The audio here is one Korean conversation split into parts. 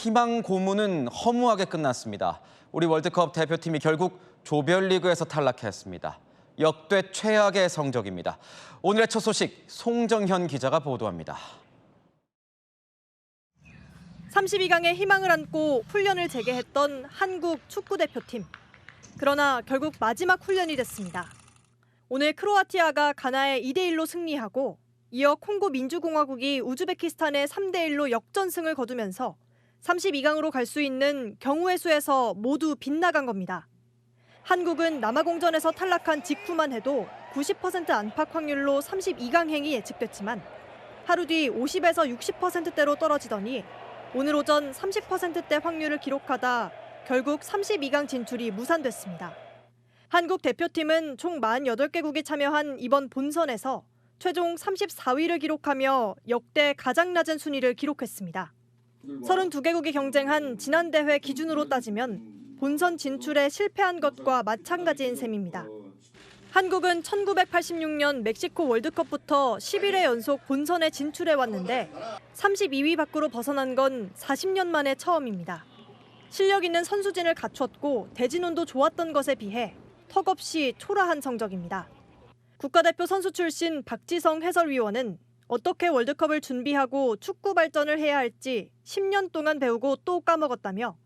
희망 고문은 허무하게 끝났습니다. 우리 월드컵 대표팀이 결국 조별리그에서 탈락했습니다. 역대 최악의 성적입니다. 오늘의 첫 소식 송정현 기자가 보도합니다. 32강의 희망을 안고 훈련을 재개했던 한국 축구대표팀. 그러나 결국 마지막 훈련이 됐습니다. 오늘 크로아티아가 가나에 2대1로 승리하고 이어 콩고 민주공화국이 우즈베키스탄에 3대1로 역전승을 거두면서 32강으로 갈 수 있는 경우의 수에서 모두 빗나간 겁니다. 한국은 남아공전에서 탈락한 직후만 해도 90% 안팎 확률로 32강행이 예측됐지만 하루 뒤 50에서 60%대로 떨어지더니 오늘 오전 30%대 확률을 기록하다 결국 32강 진출이 무산됐습니다. 한국 대표팀은 총 48개국이 참여한 이번 본선에서 최종 34위를 기록하며 역대 가장 낮은 순위를 기록했습니다. 32개국이 경쟁한 지난 대회 기준으로 따지면 본선 진출에 실패한 것과 마찬가지인 셈입니다. 한국은 1986년 멕시코 월드컵부터 11회 연속 본선에 진출해 왔는데 32위 밖으로 벗어난 건 40년 만에 처음입니다. 실력 있는 선수진을 갖췄고 대진운도 좋았던 것에 비해 턱없이 초라한 성적입니다. 국가대표 선수 출신 박지성 해설위원은 어떻게 월드컵을 준비하고 축구 발전을 해야 할지 10년 동안 배우고 또 까먹었다며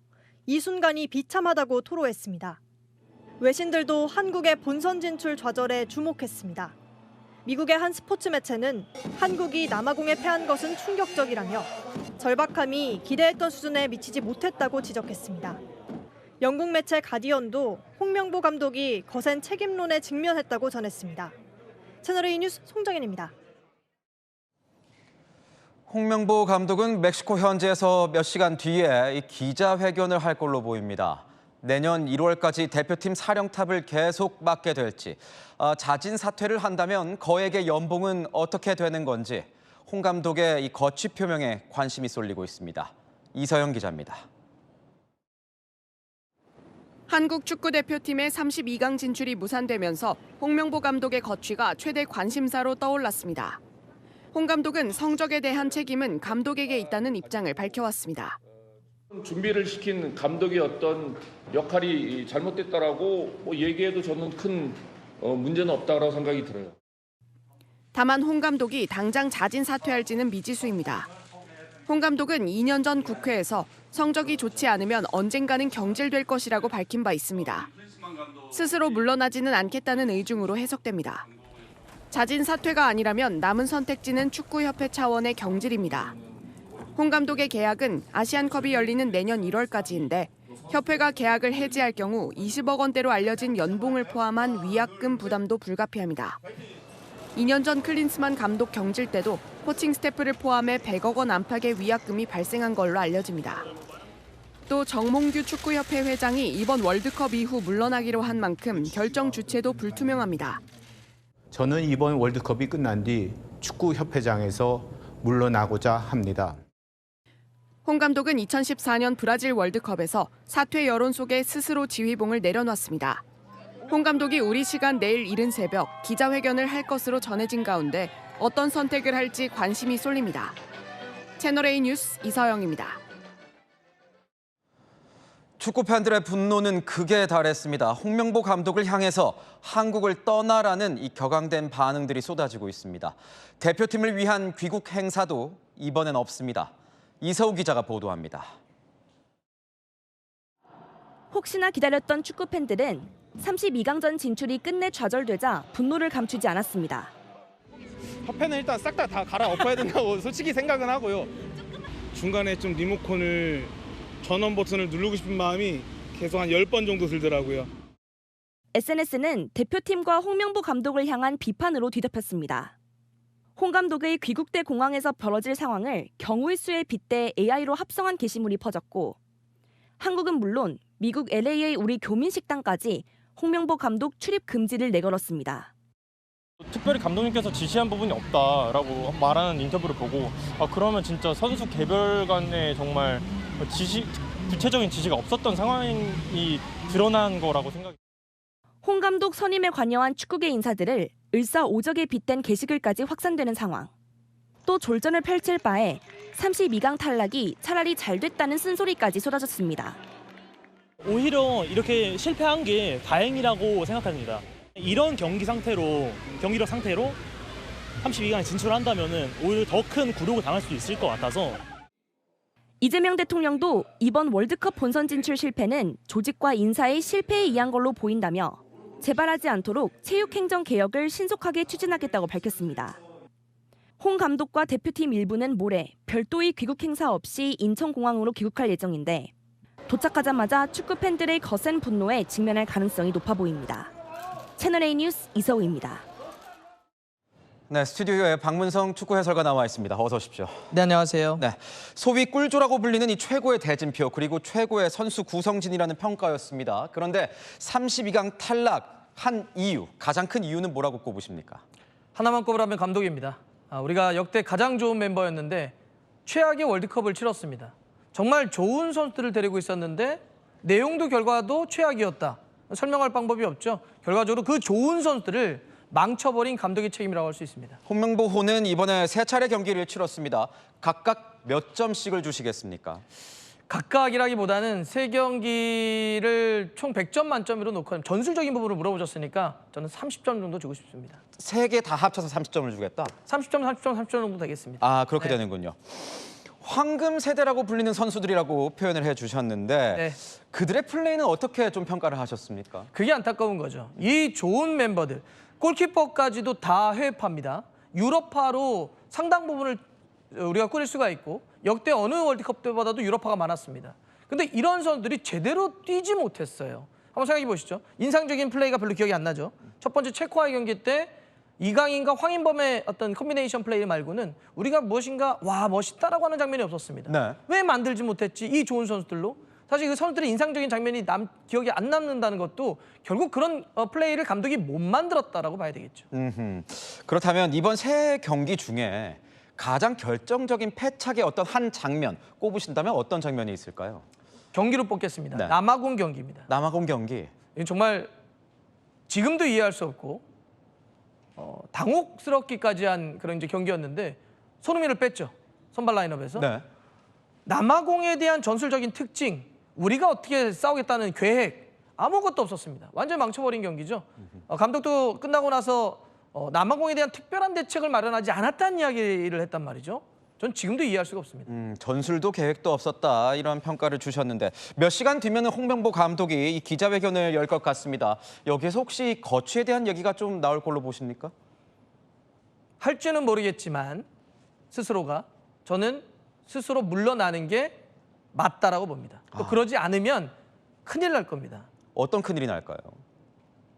이 순간이 비참하다고 토로했습니다. 외신들도 한국의 본선 진출 좌절에 주목했습니다. 미국의 한 스포츠 매체는 한국이 남아공에 패한 것은 충격적이라며 절박함이 기대했던 수준에 미치지 못했다고 지적했습니다. 영국 매체 가디언도 홍명보 감독이 거센 책임론에 직면했다고 전했습니다. 채널A 뉴스 송정현입니다. 홍명보 감독은 멕시코 현지에서 몇 시간 뒤에 기자회견을 할 걸로 보입니다. 내년 1월까지 대표팀 사령탑을 계속 맡게 될지, 자진 사퇴를 한다면 거액의 연봉은 어떻게 되는 건지 홍 감독의 이 거취 표명에 관심이 쏠리고 있습니다. 이서영 기자입니다. 한국 축구대표팀의 32강 진출이 무산되면서 홍명보 감독의 거취가 최대 관심사로 떠올랐습니다. 홍 감독은 성적에 대한 책임은 감독에게 있다는 입장을 밝혀왔습니다. 준비를 시킨 감독의 어떤 역할이 잘못됐다라고 얘기해도 저는 큰 문제는 없다고 생각이 들어요. 다만 홍 감독이 당장 자진 사퇴할지는 미지수입니다. 홍 감독은 2년 전 국회에서 성적이 좋지 않으면 언젠가는 경질될 것이라고 밝힌 바 있습니다. 스스로 물러나지는 않겠다는 의중으로 해석됩니다. 자진 사퇴가 아니라면 남은 선택지는 축구협회 차원의 경질입니다. 홍 감독의 계약은 아시안컵이 열리는 내년 1월까지인데 협회가 계약을 해지할 경우 20억 원대로 알려진 연봉을 포함한 위약금 부담도 불가피합니다. 2년 전 클린스만 감독 경질 때도 코칭 스태프를 포함해 100억 원 안팎의 위약금이 발생한 걸로 알려집니다. 또 정몽규 축구협회 회장이 이번 월드컵 이후 물러나기로 한 만큼 결정 주체도 불투명합니다. 저는 이번 월드컵이 끝난 뒤 축구협회장에서 물러나고자 합니다. 홍 감독은 2014년 브라질 월드컵에서 사퇴 여론 속에 스스로 지휘봉을 내려놨습니다. 홍 감독이 우리 시간 내일 이른 새벽 기자회견을 할 것으로 전해진 가운데 어떤 선택을 할지 관심이 쏠립니다. 채널A 뉴스 이서영입니다. 축구 팬들의 분노는 극에 달했습니다. 홍명보 감독을 향해서 한국을 떠나라는 이 격앙된 반응들이 쏟아지고 있습니다. 대표팀을 위한 귀국 행사도 이번엔 없습니다. 이서우 기자가 보도합니다. 혹시나 기다렸던 축구 팬들은 32강전 진출이 끝내 좌절되자 분노를 감추지 않았습니다. 협회는 일단 싹 다 갈아엎어야 된다고 솔직히 생각은 하고요. 중간에 좀 리모컨을 전원 버튼을 누르고 싶은 마음이 계속 한 10번 정도 들더라고요. SNS는 대표팀과 홍명보 감독을 향한 비판으로 뒤덮였습니다. 홍 감독의 귀국대 공항에서 벌어질 상황을 경우의 수에 빗대 AI로 합성한 게시물이 퍼졌고 한국은 물론 미국 LA의 우리 교민식당까지 홍명보 감독 출입 금지를 내걸었습니다. 특별히 감독님께서 지시한 부분이 없다라고 말하는 인터뷰를 보고 그러면 진짜 선수 개별 간에 정말 구체적인 지시가 없었던 상황이 드러난 거라고 생각합니다. 홍 감독 선임에 관여한 축구계 인사들을 을사오적에 빗댄 게시글까지 확산되는 상황. 또 졸전을 펼칠 바에 32강 탈락이 차라리 잘 됐다는 쓴소리까지 쏟아졌습니다. 오히려 이렇게 실패한 게 다행이라고 생각합니다. 이런 경기력 상태로 32강에 진출한다면 오히려 더 큰 굴욕을 당할 수도 있을 것 같아서. 이재명 대통령도 이번 월드컵 본선 진출 실패는 조직과 인사의 실패에 의한 걸로 보인다며 재발하지 않도록 체육행정 개혁을 신속하게 추진하겠다고 밝혔습니다. 홍 감독과 대표팀 일부는 모레 별도의 귀국 행사 없이 인천공항으로 귀국할 예정인데 도착하자마자 축구 팬들의 거센 분노에 직면할 가능성이 높아 보입니다. 채널A 뉴스 이서우입니다. 네, 스튜디오에 박문성 축구 해설가 나와 있습니다. 어서 오십시오. 네, 안녕하세요. 네, 소위 꿀조라고 불리는 이 최고의 대진표 그리고 최고의 선수 구성진이라는 평가였습니다. 그런데 32강 탈락한 이유, 가장 큰 이유는 뭐라고 꼽으십니까? 하나만 꼽으라면 감독입니다. 우리가 역대 가장 좋은 멤버였는데 최악의 월드컵을 치렀습니다. 정말 좋은 선수들을 데리고 있었는데 내용도 결과도 최악이었다. 설명할 방법이 없죠. 결과적으로 그 좋은 선수들을 망쳐버린 감독의 책임이라고 할 수 있습니다. 홍명보 호는 이번에 3차례 경기를 치렀습니다. 각각 몇 점씩을 주시겠습니까? 각각이라기보다는 3경기를 총 100점 만점으로 놓고 전술적인 부분을 물어보셨으니까 저는 30점 정도 주고 싶습니다. 3개 다 합쳐서 30점을 주겠다? 30점 정도 되겠습니다. 아, 그렇게 네. 되는군요. 황금 세대라고 불리는 선수들이라고 표현을 해주셨는데 네. 그들의 플레이는 어떻게 좀 평가를 하셨습니까? 그게 안타까운 거죠. 이 좋은 멤버들, 골키퍼까지도 다 해외파입니다. 유럽파로 상당 부분을 우리가 꾸릴 수가 있고 역대 어느 월드컵 때보다도 유럽파가 많았습니다. 근데 이런 선수들이 제대로 뛰지 못했어요. 한번 생각해 보시죠. 인상적인 플레이가 별로 기억이 안 나죠. 첫 번째 체코와의 경기 때 이강인과 황인범의 어떤 콤비네이션 플레이 말고는 우리가 무엇인가 와 멋있다라고 하는 장면이 없었습니다. 네. 왜 만들지 못했지? 이 좋은 선수들로. 사실 그 선수들의 인상적인 장면이 기억이 안 남는다는 것도 결국 그런 플레이를 감독이 못 만들었다라고 봐야 되겠죠. 그렇다면 이번 3경기 중에 가장 결정적인 패착의 어떤 한 장면 꼽으신다면 어떤 장면이 있을까요? 경기로 뽑겠습니다. 네. 남아공 경기입니다. 남아공 경기. 이건 정말 지금도 이해할 수 없고 당혹스럽기까지 한 그런 이제 경기였는데 손흥민을 뺐죠. 선발 라인업에서. 네. 남아공에 대한 전술적인 특징, 우리가 어떻게 싸우겠다는 계획 아무것도 없었습니다. 완전히 망쳐버린 경기죠. 감독도 끝나고 나서 남아공에 대한 특별한 대책을 마련하지 않았다는 이야기를 했단 말이죠. 전 지금도 이해할 수가 없습니다. 전술도 계획도 없었다 이런 평가를 주셨는데 몇 시간 뒤면 홍명보 감독이 이 기자회견을 열 것 같습니다. 여기에서 혹시 거취에 대한 얘기가 좀 나올 걸로 보십니까? 할지는 모르겠지만 스스로가 저는 스스로 물러나는 게 맞다라고 봅니다. 또 그러지 않으면 큰일 날 겁니다. 어떤 큰일이 날까요?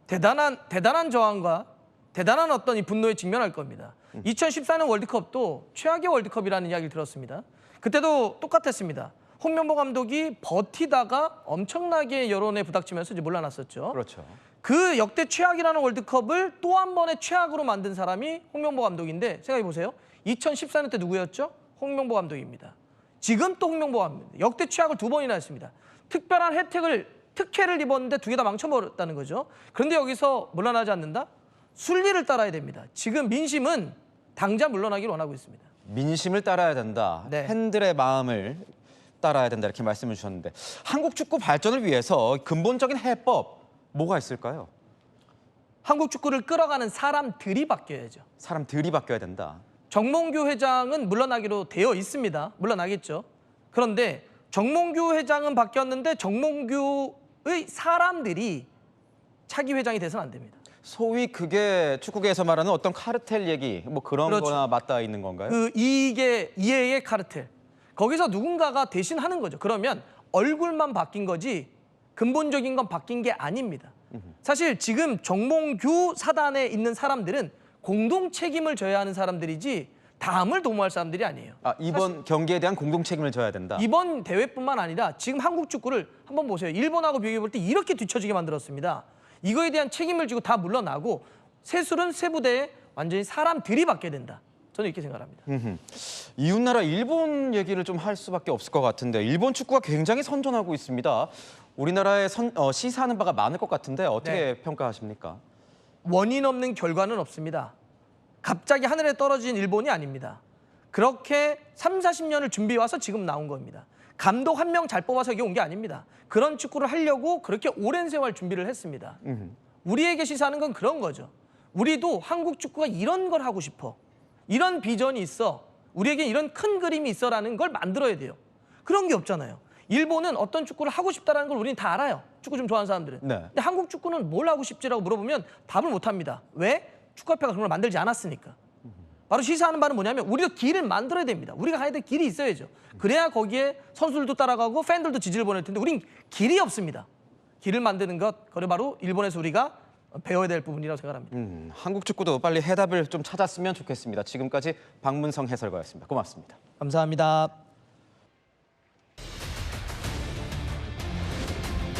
대단한 저항과 대단한 어떤 이 분노에 직면할 겁니다. 2014년 월드컵도 최악의 월드컵이라는 이야기를 들었습니다. 그때도 똑같았습니다. 홍명보 감독이 버티다가 엄청나게 여론에 부닥치면서 이제 물러났었죠. 그렇죠. 그 역대 최악이라는 월드컵을 또 한 번의 최악으로 만든 사람이 홍명보 감독인데 생각해 보세요. 2014년 때 누구였죠? 홍명보 감독입니다. 지금 또 홍명보 감독입니다. 역대 최악을 2번이나 했습니다. 특별한 특혜를 입었는데 2개 다 망쳐버렸다는 거죠. 그런데 여기서 물러나지 않는다? 순리를 따라야 됩니다. 지금 민심은 당장 물러나기를 원하고 있습니다. 민심을 따라야 된다. 네. 팬들의 마음을 따라야 된다 이렇게 말씀을 주셨는데 한국 축구 발전을 위해서 근본적인 해법 뭐가 있을까요? 한국 축구를 끌어가는 사람들이 바뀌어야죠. 사람들이 바뀌어야 된다. 정몽규 회장은 물러나기로 되어 있습니다. 물러나겠죠. 그런데 정몽규 회장은 바뀌었는데 정몽규의 사람들이 차기 회장이 돼서는 안 됩니다. 소위 그게 축구계에서 말하는 어떤 카르텔 얘기 뭐 그런 그렇죠. 거나 맞닿아 있는 건가요? 그 이해의 카르텔. 거기서 누군가가 대신하는 거죠. 그러면 얼굴만 바뀐 거지 근본적인 건 바뀐 게 아닙니다. 사실 지금 정몽규 사단에 있는 사람들은 공동 책임을 져야 하는 사람들이지 다음을 도모할 사람들이 아니에요. 이번 경기에 대한 공동 책임을 져야 된다. 이번 대회뿐만 아니라 지금 한국 축구를 한번 보세요. 일본하고 비교해 볼 때 이렇게 뒤처지게 만들었습니다. 이거에 대한 책임을 지고 다 물러나고 세술은 세 부대에 완전히 사람들이 바뀌어야 된다. 저는 이렇게 생각합니다. 이웃나라 일본 얘기를 좀 할 수밖에 없을 것 같은데 일본 축구가 굉장히 선전하고 있습니다. 우리나라에 시사하는 바가 많을 것 같은데 어떻게 평가하십니까? 원인 없는 결과는 없습니다. 갑자기 하늘에 떨어진 일본이 아닙니다. 그렇게 3, 40년을 준비해와서 지금 나온 겁니다. 감독 한 명 잘 뽑아서 이게 온 게 아닙니다. 그런 축구를 하려고 그렇게 오랜 세월 준비를 했습니다. 우리에게 시사하는 건 그런 거죠. 우리도 한국 축구가 이런 걸 하고 싶어. 이런 비전이 있어. 우리에게 이런 큰 그림이 있어라는 걸 만들어야 돼요. 그런 게 없잖아요. 일본은 어떤 축구를 하고 싶다는 걸 우리는 다 알아요. 축구 좀 좋아하는 사람들은. 네. 근데 한국 축구는 뭘 하고 싶지라고 물어보면 답을 못 합니다. 왜? 축구협회가 그런 걸 만들지 않았으니까. 바로 시사하는 바는 뭐냐면 우리도 길을 만들어야 됩니다. 우리가 가야 될 길이 있어야죠. 그래야 거기에 선수들도 따라가고 팬들도 지지를 보낼 텐데 우린 길이 없습니다. 길을 만드는 것, 그래 바로 일본에서 우리가 배워야 될 부분이라고 생각합니다. 한국 축구도 빨리 해답을 좀 찾았으면 좋겠습니다. 지금까지 박문성 해설가였습니다. 고맙습니다. 감사합니다.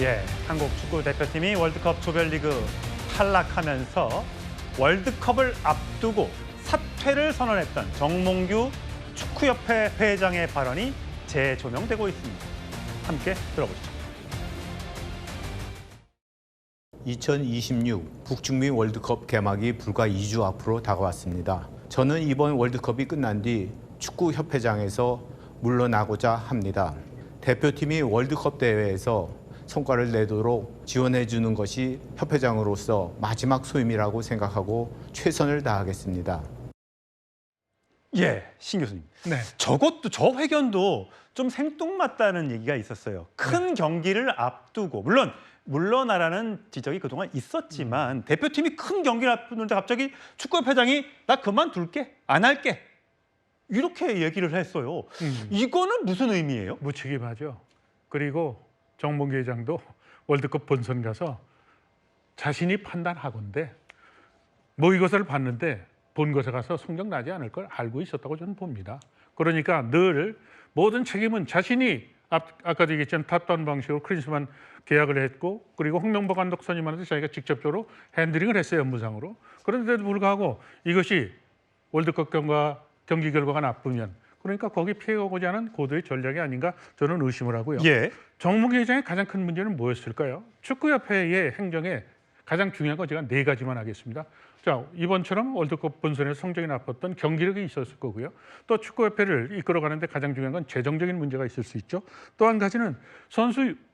예, 한국 축구 대표팀이 월드컵 조별리그 탈락하면서 월드컵을 앞두고 사퇴를 선언했던 정몽규 축구협회 회장의 발언이 재조명되고 있습니다. 함께 들어보시죠. 2026 북중미 월드컵 개막이 불과 2주 앞으로 다가왔습니다. 저는 이번 월드컵이 끝난 뒤 축구협회장에서 물러나고자 합니다. 대표팀이 월드컵 대회에서 성과를 내도록 지원해 주는 것이 협회장으로서 마지막 소임이라고 생각하고 최선을 다하겠습니다. 예, 신 교수님. 네. 저것도 저 회견도 좀 생뚱맞다는 얘기가 있었어요. 큰 경기를 앞두고 물론 물러나라는 지적이 그동안 있었지만 대표팀이 큰 경기를 앞두는데 갑자기 축구협회장이 나 그만둘게, 안 할게 이렇게 얘기를 했어요. 이거는 무슨 의미예요? 무책임하죠. 그리고 정몽규 회장도 월드컵 본선 가서 자신이 판단하건대 모의고사를 봤는데 본고사 가서 성적 나지 않을 걸 알고 있었다고 저는 봅니다. 그러니까 늘 모든 책임은 자신이 아까도 얘기했지만 탑다운 방식으로 크리스만 계약을 했고 그리고 홍명보 감독 선임하는데 자기가 직접적으로 핸들링을 했어요. 업무상으로. 그런데도 불구하고 이것이 월드컵 경기 결과가 나쁘면 그러니까 거기 피해가고자 하는 고도의 전략이 아닌가 저는 의심을 하고요. 예. 정몽규 회장의 가장 큰 문제는 뭐였을까요? 축구협회의 행정에 가장 중요한 건 제가 4가지만 하겠습니다. 자, 이번처럼 월드컵 본선에서 성적이 나빴던 경기력이 있었을 거고요. 또 축구협회를 이끌어가는데 가장 중요한 건 재정적인 문제가 있을 수 있죠. 또 한 가지는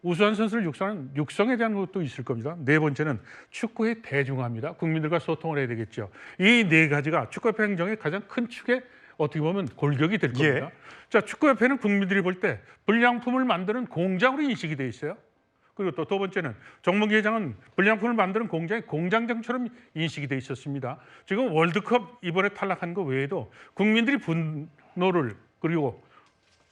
우수한 선수를 육성하는 육성에 대한 것도 있을 겁니다. 4번째는 축구의 대중화입니다. 국민들과 소통을 해야 되겠죠. 이 4가지가 축구협회 행정의 가장 큰 축의 어떻게 보면 골격이 될 겁니다. 예. 자, 축구협회는 국민들이 볼 때 불량품을 만드는 공장으로 인식이 돼 있어요. 그리고 또 두 번째는 정몽규 회장은 불량품을 만드는 공장의 공장장처럼 인식이 돼 있었습니다. 지금 월드컵 이번에 탈락한 거 외에도 국민들이 분노를 그리고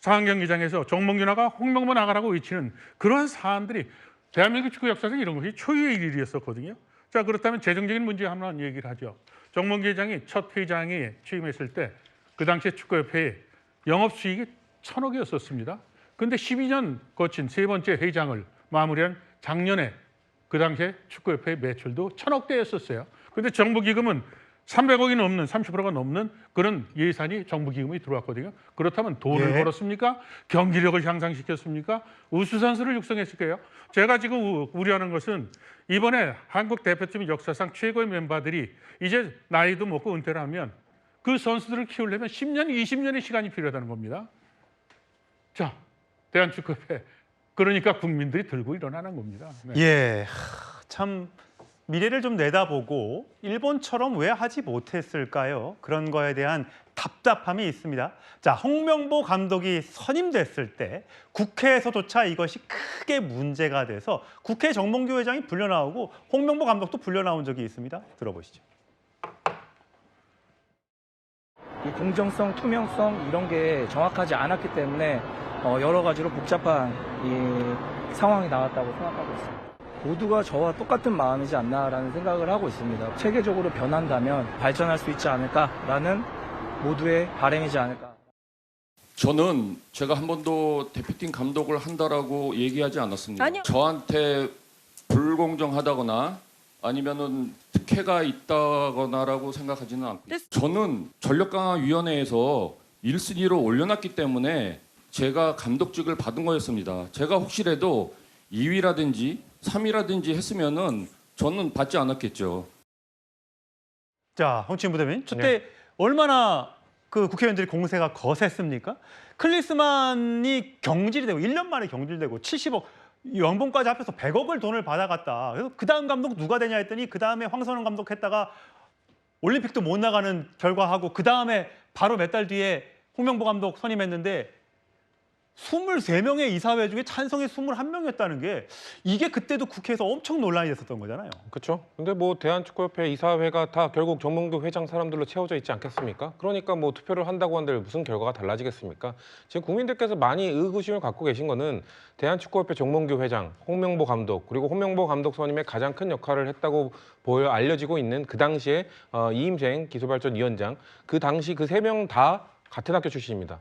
상암경기장에서 정몽규 나가 홍명보 나가라고 외치는 그러한 사안들이 대한민국 축구 역사에서 이런 것이 초유의 일이었었거든요. 자, 그렇다면 재정적인 문제 하나 얘기를 하죠. 정몽규 회장이 첫 회장에 취임했을 때 그 당시에 축구협회에 영업수익이 1,000억이었었습니다. 그런데 12년 거친 3번째 회장을 마무리한 작년에 그 당시에 축구협회 매출도 1,000억대였었어요. 그런데 정부기금은 300억이 넘는 30%가 넘는 그런 예산이 정부기금이 들어왔거든요. 그렇다면 돈을 예. 벌었습니까? 경기력을 향상시켰습니까? 우수 선수를 육성했을까요? 제가 지금 우려하는 것은 이번에 한국 대표팀 역사상 최고의 멤버들이 이제 나이도 먹고 은퇴를 하면 그 선수들을 키우려면 10년, 20년의 시간이 필요하다는 겁니다. 자, 대한축구협회. 그러니까 국민들이 들고 일어나는 겁니다. 네. 예, 참 미래를 좀 내다보고 일본처럼 왜 하지 못했을까요? 그런 거에 대한 답답함이 있습니다. 자, 홍명보 감독이 선임됐을 때 국회에서조차 이것이 크게 문제가 돼서 국회 정몽규 회장이 불려나오고 홍명보 감독도 불려나온 적이 있습니다. 들어보시죠. 이 공정성, 투명성 이런 게 정확하지 않았기 때문에 여러 가지로 복잡한 이 상황이 나왔다고 생각하고 있습니다. 모두가 저와 똑같은 마음이지 않나라는 생각을 하고 있습니다. 체계적으로 변한다면 발전할 수 있지 않을까라는 모두의 바람이지 않을까. 저는 제가 한 번도 대표팀 감독을 한다라고 얘기하지 않았습니다. 아니요. 저한테 불공정하다거나 아니면은 특혜가 있다거나라고 생각하지는 않고 저는 전력강화위원회에서 1순위로 올려놨기 때문에 제가 감독직을 받은 거였습니다. 제가 혹시라도 2위라든지 3위라든지 했으면은 저는 받지 않았겠죠. 자, 홍치인 부대변인, 저때 얼마나 그 국회의원들이 공세가 거셌습니까? 클리스만이 경질이 되고 1년 만에 경질되고 70억 연봉까지 합해서 100억을 돈을 받아갔다. 그래서 그 다음 감독 누가 되냐 했더니 그 다음에 황선홍 감독 했다가 올림픽도 못 나가는 결과하고 그 다음에 바로 몇 달 뒤에 홍명보 감독 선임했는데 23명의 이사회 중에 찬성이 21명이었다는 게 이게 그때도 국회에서 엄청 논란이 됐었던 거잖아요. 그렇죠. 근데 뭐 대한축구협회 이사회가 다 결국 정몽규 회장 사람들로 채워져 있지 않겠습니까? 그러니까 뭐 투표를 한다고 한들 무슨 결과가 달라지겠습니까? 지금 국민들께서 많이 의구심을 갖고 계신 거는 대한축구협회 정몽규 회장, 홍명보 감독 그리고 홍명보 감독 선임에 가장 큰 역할을 했다고 알려지고 있는 그 당시에 이임생 기술발전위원장 그 당시 그 3명 다 같은 학교 출신입니다.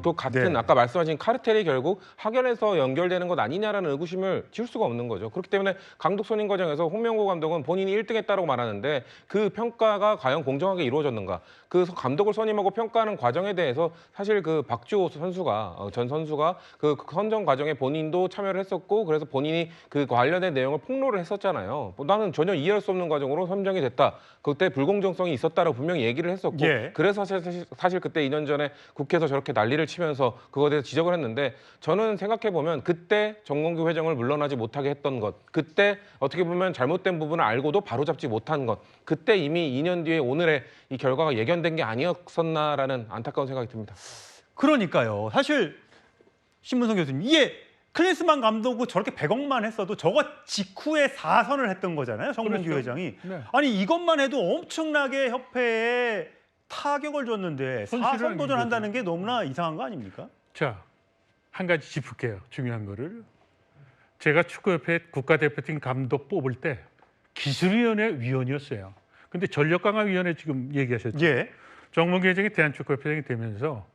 또 같은 네. 아까 말씀하신 카르텔이 결국 학연에서 연결되는 것 아니냐라는 의구심을 지울 수가 없는 거죠. 그렇기 때문에 감독 선임 과정에서 홍명보 감독은 본인이 1등했다고 말하는데 그 평가가 과연 공정하게 이루어졌는가? 그 감독을 선임하고 평가하는 과정에 대해서 사실 그 박주호 선수가 전 선수가 그 선정 과정에 본인도 참여를 했었고 그래서 본인이 그 관련된 내용을 폭로를 했었잖아요. 나는 전혀 이해할 수 없는 과정으로 선정이 됐다. 그때 불공정성이 있었다라고 분명히 얘기를 했었고 예. 그래서 사실 그때 2년 전에 국회에서 저렇게 난리를 치면서 그거에 대해서 지적을 했는데 저는 생각해보면 그때 정몽규 회장을 물러나지 못하게 했던 것 그때 어떻게 보면 잘못된 부분을 알고도 바로잡지 못한 것 그때 이미 2년 뒤에 오늘의 이 결과가 예견된 게 아니었었나라는 안타까운 생각이 듭니다. 그러니까요. 사실 신문성 교수님 이게 클리스만 감독은 저렇게 100억만 했어도 저거 직후에 4선을 했던 거잖아요. 정몽규 그렇죠. 회장이. 네. 아니 이것만 해도 엄청나게 협회에 타격을 줬는데 손실을 4선 도전한다는 안긴 게 너무나 이상한 거 아닙니까? 자, 한 가지 짚을게요. 중요한 거를. 제가 축구협회 국가대표팀 감독 뽑을 때 기술위원회 위원이었어요. 근데 전력강화위원회 지금 얘기하셨죠. 예. 정몽규 회장이 대한축구협회장이 되면서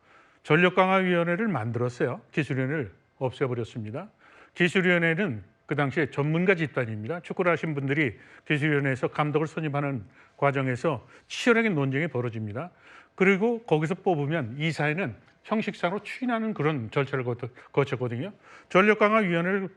전력강화위원회를 만들었어요. 기술위원회를 없애버렸습니다. 기술위원회는 그 당시에 전문가 집단입니다. 축구를 하신 분들이 기술위원회에서 감독을 선임하는 과정에서 치열하게 논쟁이 벌어집니다. 그리고 거기서 뽑으면 이사회는 형식상으로 추인하는 그런 절차를 거쳤거든요. 전력강화위원회를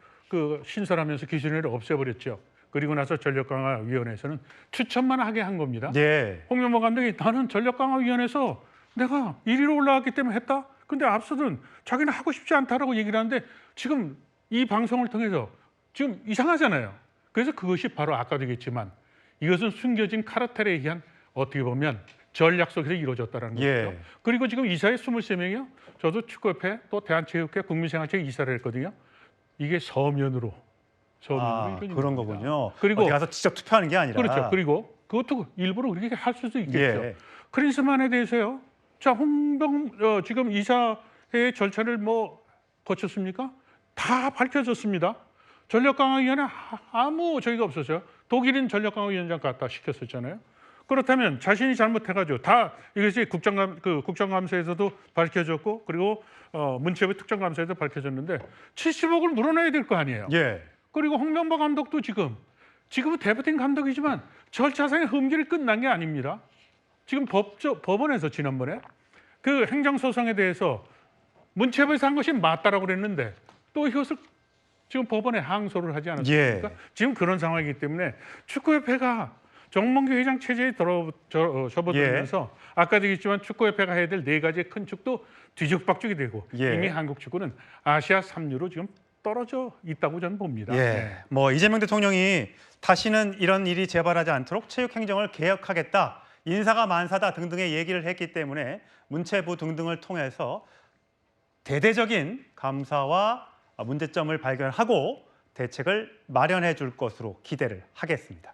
신설하면서 기술위원회를 없애버렸죠. 그리고 나서 전력강화위원회에서는 추천만 하게 한 겁니다. 예. 홍명보 감독이 나는 전력강화위원회에서 내가 1위로 올라갔기 때문에 했다. 근데 앞서든 자기는 하고 싶지 않다라고 얘기를 하는데 지금 이 방송을 통해서 지금 이상하잖아요. 그래서 그것이 바로 아까도 얘기했지만 이것은 숨겨진 카르텔에 의한 어떻게 보면 전략 속에서 이루어졌다는 거죠. 예. 그리고 지금 이사회 23명이요. 저도 축구협회 또 대한체육회 국민생활체 이사를 했거든요. 이게 서면으로 이루어진 그런 겁니다. 거군요. 그리고 어디 가서 직접 투표하는 게 아니라. 그렇죠. 그리고 그것도 일부러 그렇게 할 수도 있겠죠. 예. 클린스만에 대해서요. 자, 지금 이사회의 절차를 거쳤습니까? 다 밝혀졌습니다. 전력강화위원회 아무 저희가 없었어요. 독일인 전력강화위원장 갖다 시켰었잖아요. 그렇다면 자신이 잘못해가지고 다 이것이 국정감사에서도 밝혀졌고 그리고 문체부 특정감사에도 밝혀졌는데 70억을 물어내야 될 거 아니에요. 예. 그리고 홍명보 감독도 지금은 대표팀 감독이지만 절차상의 흠결이 끝난 게 아닙니다. 지금 법원에서 지난번에 그 행정소송에 대해서 문체부에서 한 것이 맞다라고 그랬는데 또 이것을 지금 법원에 항소를 하지 않았습니까? 예. 지금 그런 상황이기 때문에 축구협회가 정몽규 회장 체제에 접어들면서 아까도 얘기했지만 축구협회가 해야 될 4가지의 큰 축도 뒤죽박죽이 되고 예. 이미 한국 축구는 아시아 3류로 지금 떨어져 있다고 저는 봅니다. 예. 이재명 대통령이 다시는 이런 일이 재발하지 않도록 체육행정을 개혁하겠다. 인사가 만사다 등등의 얘기를 했기 때문에 문체부 등등을 통해서 대대적인 감사와 문제점을 발견하고 대책을 마련해 줄 것으로 기대를 하겠습니다.